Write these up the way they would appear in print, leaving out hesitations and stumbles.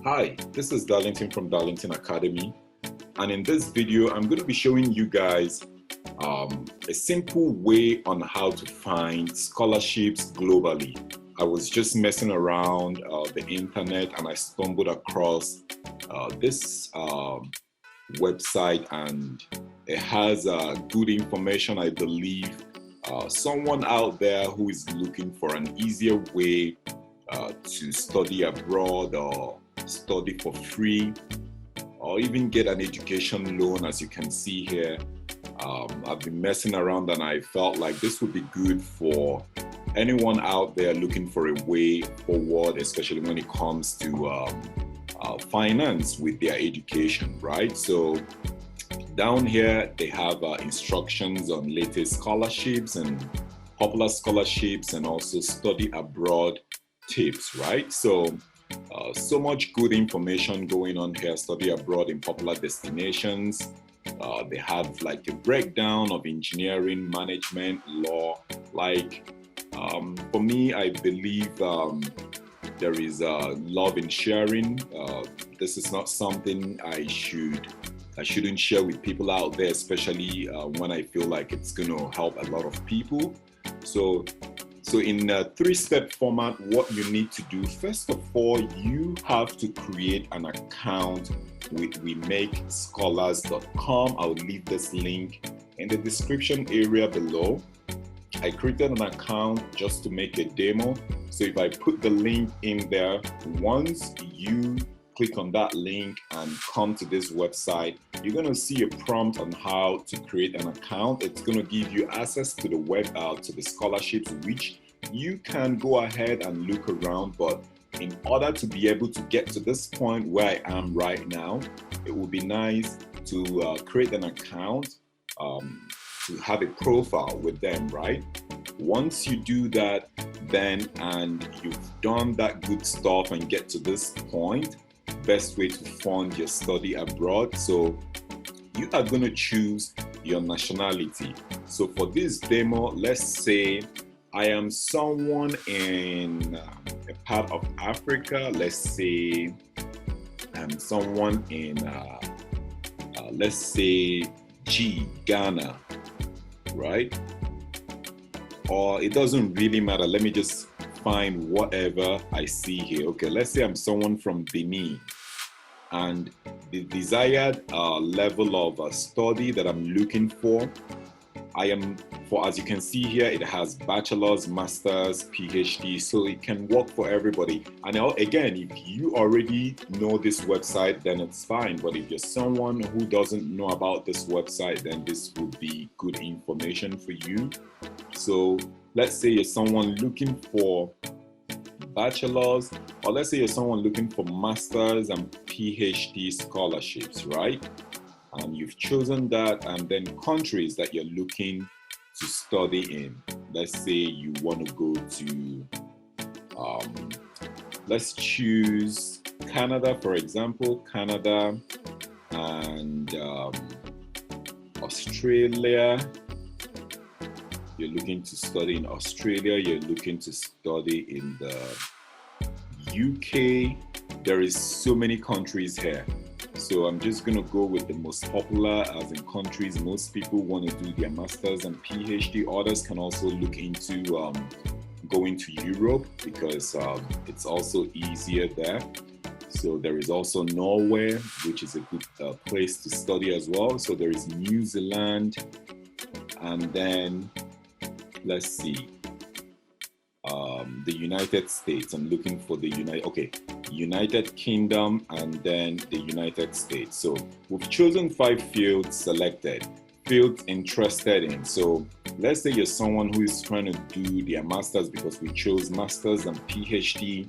Hi, this is Darlington from Darlington Academy, and in this video I'm going to be showing you guys a simple way on how to find scholarships globally. I was just messing around the internet and I stumbled across this website, and it has good information. I believe someone out there who is looking for an easier way to study abroad or study for free or even get an education loan. As you can see here, I've been messing around and I felt like this would be good for anyone out there looking for a way forward, especially when it comes to finance with their education, right? So down here they have instructions on latest scholarships and popular scholarships and also study abroad tips, right? So so much good information going on here. Study abroad in popular destinations. They have like a breakdown of engineering, management, law. Like for me, I believe there is love in sharing. This is not something I shouldn't share with people out there, especially when I feel like it's going to help a lot of people. So in a three-step format, what you need to do, first of all, you have to create an account with wemakescholars.com. I'll leave this link in the description area below. I created an account just to make a demo. So if I put the link in there, once you click on that link and come to this website, you're going to see a prompt on how to create an account. It's going to give you access to the web, to the scholarships, which you can go ahead and look around. But in order to be able to get to this point where I am right now, it would be nice to create an account, to have a profile with them, right? Once you do that, then and you've done that good stuff and get to this point, best way to fund your study abroad. So you are going to choose your nationality. So for this demo, let's say I am someone in a part of Africa. Let's say I'm someone in let's say Ghana, right? Or it doesn't really matter. Let me just find whatever I see here. Okay, let's say I'm someone from Benin, and the desired level of study that I'm looking for, as you can see here, it has bachelor's, master's, PhD, so it can work for everybody. And again, if you already know this website, then it's fine. But if you're someone who doesn't know about this website, then this would be good information for you. So let's say you're someone looking for bachelor's, or let's say you're someone looking for master's and PhD scholarships, right? And you've chosen that, and then countries that you're looking to study in. Let's say you want to go to, let's choose Canada, for example, Canada and Australia. You're looking to study in Australia, you're looking to study in the UK. There is so many countries here. So I'm just going to go with the most popular, as in countries most people want to do their masters and PhD. Others can also look into going to Europe because it's also easier there. So there is also Norway, which is a good place to study as well. So there is New Zealand, and then let's see, the United States. I'm looking for the United Kingdom and then the United States. So we've chosen 5 fields selected, fields interested in. So let's say you're someone who is trying to do their masters, because we chose masters and PhD,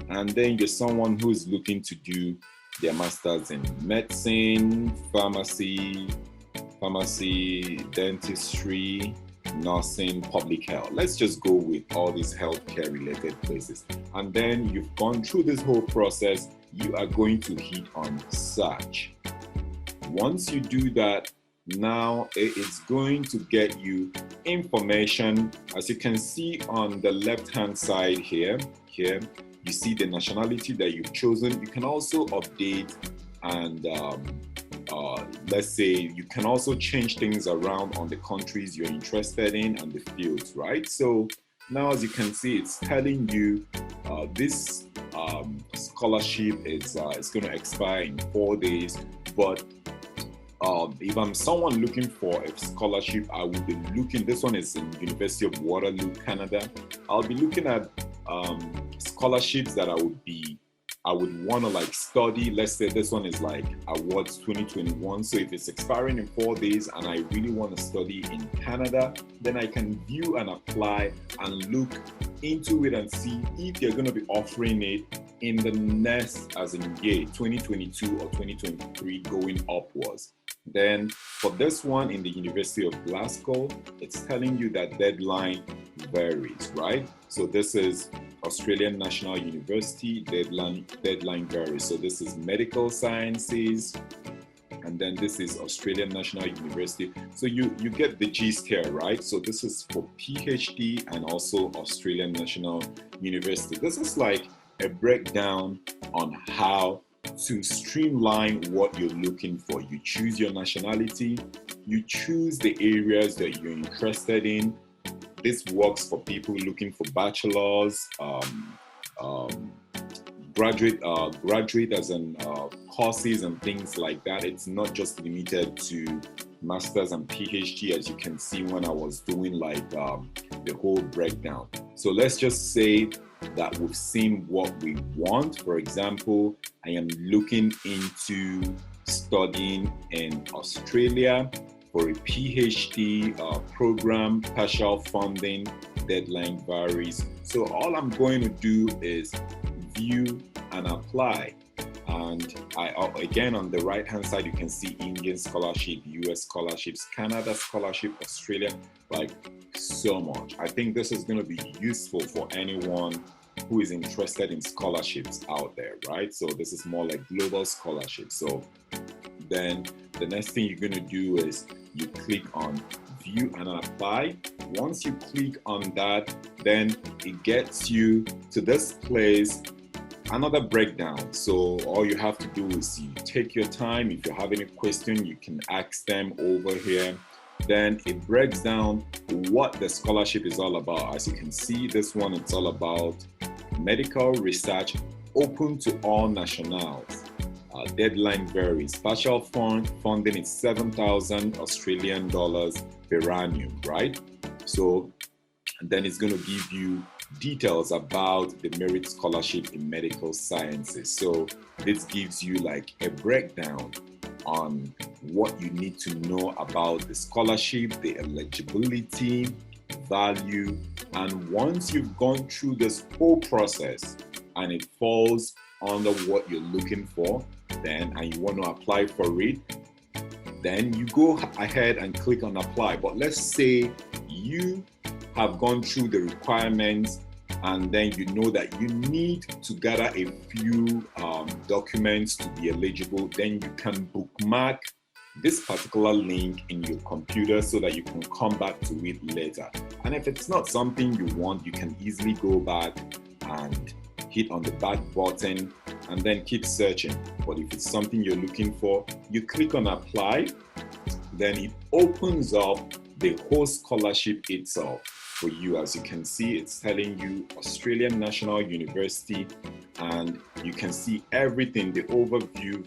and then you're someone who is looking to do their masters in medicine, pharmacy, dentistry, nursing, public health. Let's just go with all these healthcare related places. And then you've gone through this whole process, you are going to hit on search. Once you do that, now it is going to get you information. As you can see on the left hand side here, you see the nationality that you've chosen. You can also update and let's say you can also change things around on the countries you're interested in and the fields, right? So now, as you can see, it's telling you this scholarship is going to expire in 4 days. But if I'm someone looking for a scholarship, I will be looking. This one is in University of Waterloo, Canada. I'll be looking at scholarships that I would want to like study. Let's say this one is like Awards 2021. So if it's expiring in 4 days and I really want to study in Canada, then I can view and apply and look into it and see if you're going to be offering it in the next, as in year 2022 or 2023 going upwards. Then for this one in the University of Glasgow, it's telling you that deadline varies, right? So this is Australian National University, deadline varies. So this is medical sciences, and then this is Australian National University. So you get the gist here, right? So this is for PhD and also Australian National University. This is like a breakdown on how to streamline what you're looking for. You choose your nationality, you choose the areas that you're interested in. This works for people looking for bachelor's, graduate as in courses and things like that. It's not just limited to masters and PhD, as you can see when I was doing like the whole breakdown. So let's just say that we've seen what we want. For example, I am looking into studying in Australia for a PhD program, partial funding, deadline varies. So all I'm going to do is view and apply. And again, on the right hand side, you can see Indian scholarship, US scholarships, Canada scholarship, Australia, like so much. I think this is going to be useful for anyone who is interested in scholarships out there, right? So this is more like global scholarship. So then the next thing you're going to do is you click on view and apply. Once you click on that, then it gets you to this place, another breakdown. So all you have to do is you take your time. If you have any question, you can ask them over here. Then it breaks down what the scholarship is all about. As you can see, this one, it's all about medical research, open to all nationals. Deadline varies. Partial funding is 7,000 Australian dollars per annum, right? So then it's going to give you details about the merit scholarship in medical sciences. So this gives you like a breakdown on what you need to know about the scholarship, the eligibility, value, and once you've gone through this whole process and it falls under what you're looking for, then and you want to apply for it, then you go ahead and click on apply. But let's say you have gone through the requirements and then you know that you need to gather a few documents to be eligible, then you can bookmark this particular link in your computer so that you can come back to it later. And if it's not something you want, you can easily go back and hit on the back button and then keep searching. But if it's something you're looking for, you click on apply, then it opens up the whole scholarship itself for you. As you can see, it's telling you Australian National University, and you can see everything, the overview,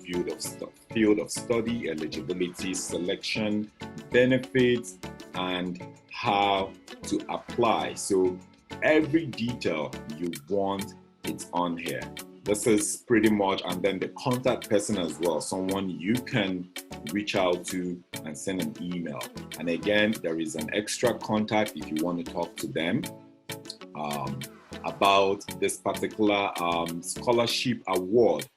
field of study, eligibility, selection, benefits, and how to apply. So every detail you want, it's on here. This is pretty much, and then the contact person as well, someone you can reach out to and send an email. And again, there is an extra contact if you want to talk to them about this particular scholarship award.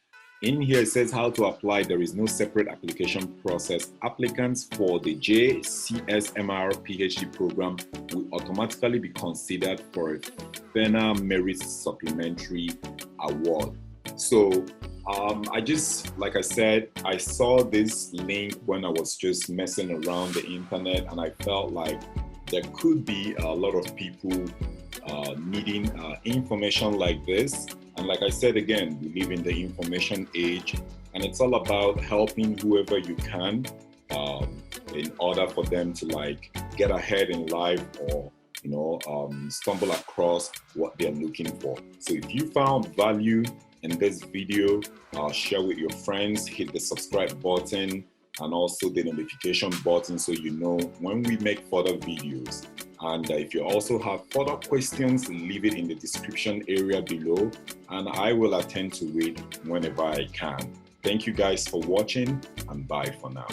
In here, it says how to apply. There is no separate application process. Applicants for the JCSMR PhD program will automatically be considered for a FENA Merit Supplementary Award. So I just, like I said, I saw this link when I was just messing around the internet, and I felt like there could be a lot of people needing information like this. And like I said again, we live in the information age, and it's all about helping whoever you can in order for them to like get ahead in life, or stumble across what they're looking for. So if you found value in this video, share with your friends, hit the subscribe button and also the notification button so you know when we make further videos. And if you also have further questions, leave it in the description area below and I will attend to it whenever I can. Thank you guys for watching, and bye for now.